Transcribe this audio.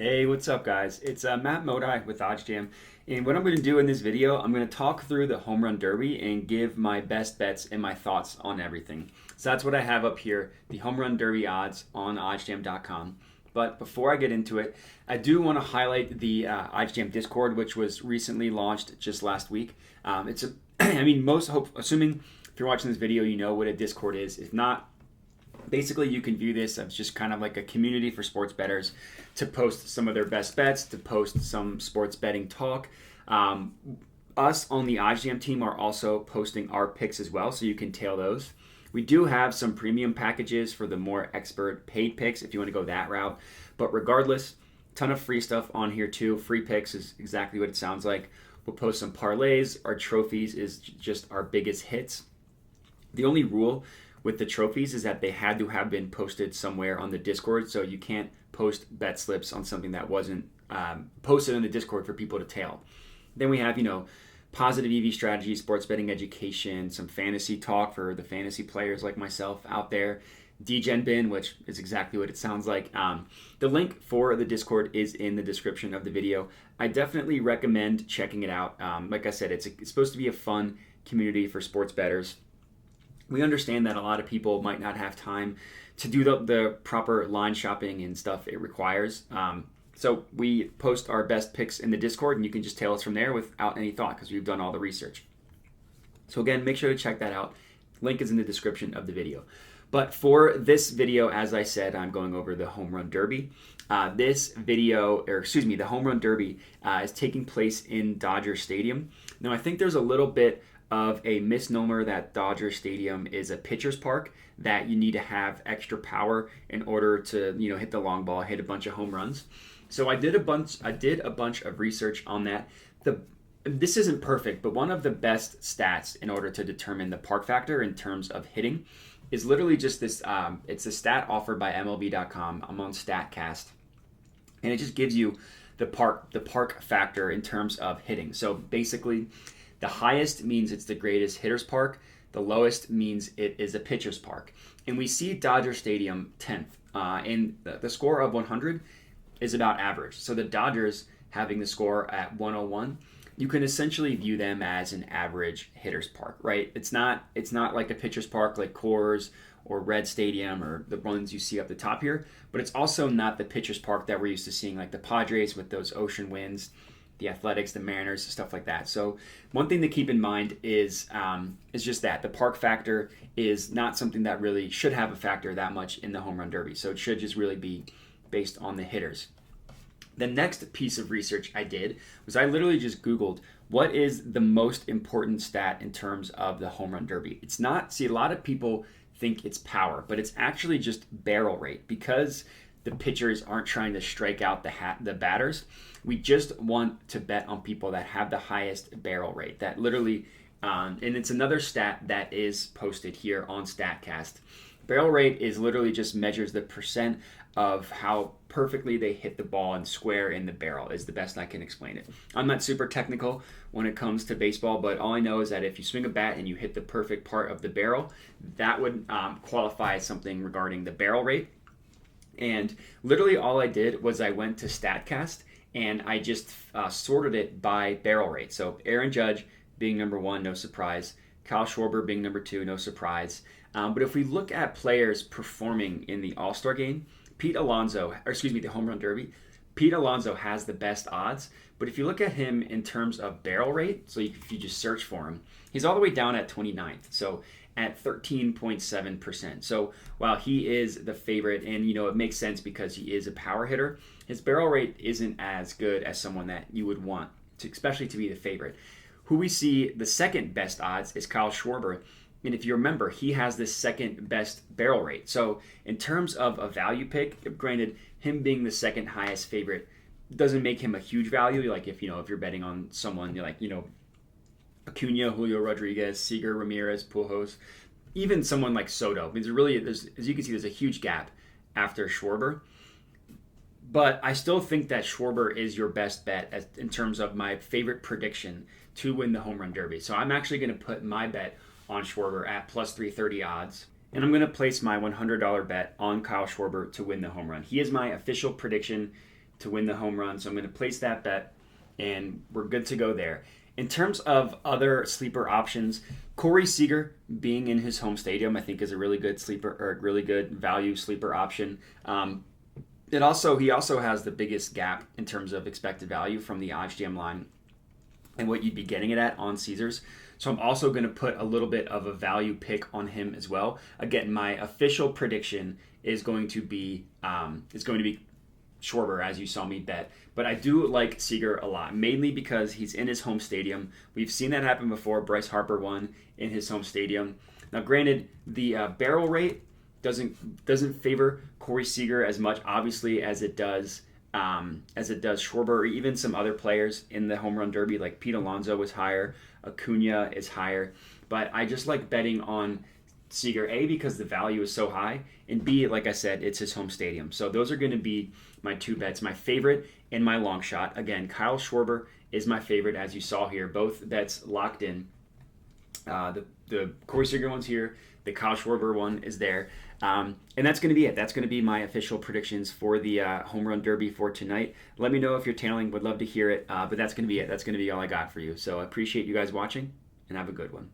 Hey, what's up, guys? It's Matt Modi with OddsJam, and what I'm going to do in this video, I'm going to talk through the Home Run Derby and give my best bets and my thoughts on everything. So that's what I have up here, the Home Run Derby odds on OddsJam.com. But before I get into it, I do want to highlight the OddsJam Discord, which was recently launched just last week. Assuming if you're watching this video, you know what a Discord is. If not, basically, you can view this as just kind of like a community for sports bettors to post some of their best bets, to post some sports betting talk. Us on the OddsJam team are also posting our picks as well, so you can tail those. We do have some premium packages for the more expert paid picks if you want to go that route. But regardless, ton of free stuff on here too. Free picks is exactly what it sounds like. We'll post some parlays. Our trophies is just our biggest hits. The only rule with the trophies is that they had to have been posted somewhere on the Discord, so you can't post bet slips on something that wasn't posted on the Discord for people to tail. Then we have, positive EV strategy, sports betting education, some fantasy talk for the fantasy players like myself out there, DGen bin, which is exactly what it sounds like. The link for the Discord is in the description of the video. I definitely recommend checking it out. Like I said, it's supposed to be a fun community for sports bettors. We understand that a lot of people might not have time to do the proper line shopping and stuff it requires. So we post our best picks in the Discord, and you can just tail us from there without any thought because we've done all the research. So again, make sure to check that out. Link is in the description of the video. But for this video, as I said, I'm going over the Home Run Derby. The Home Run Derby is taking place in Dodger Stadium. Now, I think there's a little bit of a misnomer that Dodger Stadium is a pitcher's park, that you need to have extra power in order to hit the long ball, hit a bunch of home runs. So I did a bunch of research on that. This isn't perfect, but one of the best stats in order to determine the park factor in terms of hitting is literally just this. It's a stat offered by MLB.com. I'm on StatCast, and it just gives you the park factor in terms of hitting. So basically, the highest means it's the greatest hitter's park. The lowest means it is a pitcher's park. And we see Dodger Stadium 10th. And the score of 100 is about average. So the Dodgers having the score at 101, you can essentially view them as an average hitter's park, right? It's not like a pitcher's park like Coors or Red Stadium or the ones you see up the top here, but it's also not the pitcher's park that we're used to seeing like the Padres with those ocean winds, the Athletics, the Mariners, stuff like that. So one thing to keep in mind is just that the park factor is not something that really should have a factor that much in the Home Run Derby. So it should just really be based on the hitters. The next piece of research I did was I literally just Googled what is the most important stat in terms of the Home Run Derby. It's not, a lot of people think it's power, but it's actually just barrel rate. Because the pitchers aren't trying to strike out the batters, we just want to bet on people that have the highest barrel rate. That literally, and it's another stat that is posted here on StatCast. Barrel rate is literally just measures the percent of how perfectly they hit the ball and square in the barrel, is the best I can explain it. I'm not super technical when it comes to baseball, but all I know is that if you swing a bat and you hit the perfect part of the barrel, that would qualify as something regarding the barrel rate. And literally all I did was I went to StatCast and I just sorted it by barrel rate. So Aaron Judge being number one, no surprise. Kyle Schwarber being number two, no surprise. But if we look at players performing in the All-Star game, the Home Run Derby, Pete Alonso has the best odds. But if you look at him in terms of barrel rate, so if you just search for him, he's all the way down at 29th. So at 13.7%. So while he is the favorite, and it makes sense because he is a power hitter, his barrel rate isn't as good as someone that you would want, especially to be the favorite. Who we see the second best odds is Kyle Schwarber. And if you remember, he has the second best barrel rate. So in terms of a value pick, granted, him being the second highest favorite doesn't make him a huge value. Like if you're betting on someone Acuna, Julio Rodriguez, Seager, Ramirez, Pujols, even someone like Soto. As you can see, there's a huge gap after Schwarber. But I still think that Schwarber is your best bet in terms of my favorite prediction to win the Home Run Derby. So I'm actually going to put my bet on Schwarber at plus 330 odds. And I'm going to place my $100 bet on Kyle Schwarber to win the home run. He is my official prediction to win the home run. So I'm going to place that bet, and we're good to go there. In terms of other sleeper options, Corey Seager being in his home stadium, I think is a really good sleeper or really good value sleeper option. He also has the biggest gap in terms of expected value from the OddsJam line and what you'd be getting it at on Caesars. So I'm also going to put a little bit of a value pick on him as well. Again, my official prediction is going to be Schwarber, as you saw me bet. But I do like Seager a lot, mainly because he's in his home stadium. We've seen that happen before. Bryce Harper won in his home stadium. Now, granted, the barrel rate doesn't favor Corey Seager as much, obviously, as it does Schwarber or even some other players in the home run derby, like Pete Alonso was higher, Acuna is higher. But I just like betting on Seager, A, because the value is so high, and B, like I said, it's his home stadium. So those are going to be my two bets, my favorite and my long shot. Again, Kyle Schwarber is my favorite, as you saw here. Both bets locked in. The Corey Seager one's here. The Kyle Schwarber one is there. And that's going to be it. That's going to be my official predictions for the home run derby for tonight. Let me know if you're tailing. Would love to hear it. But that's going to be it. That's going to be all I got for you. So I appreciate you guys watching, and have a good one.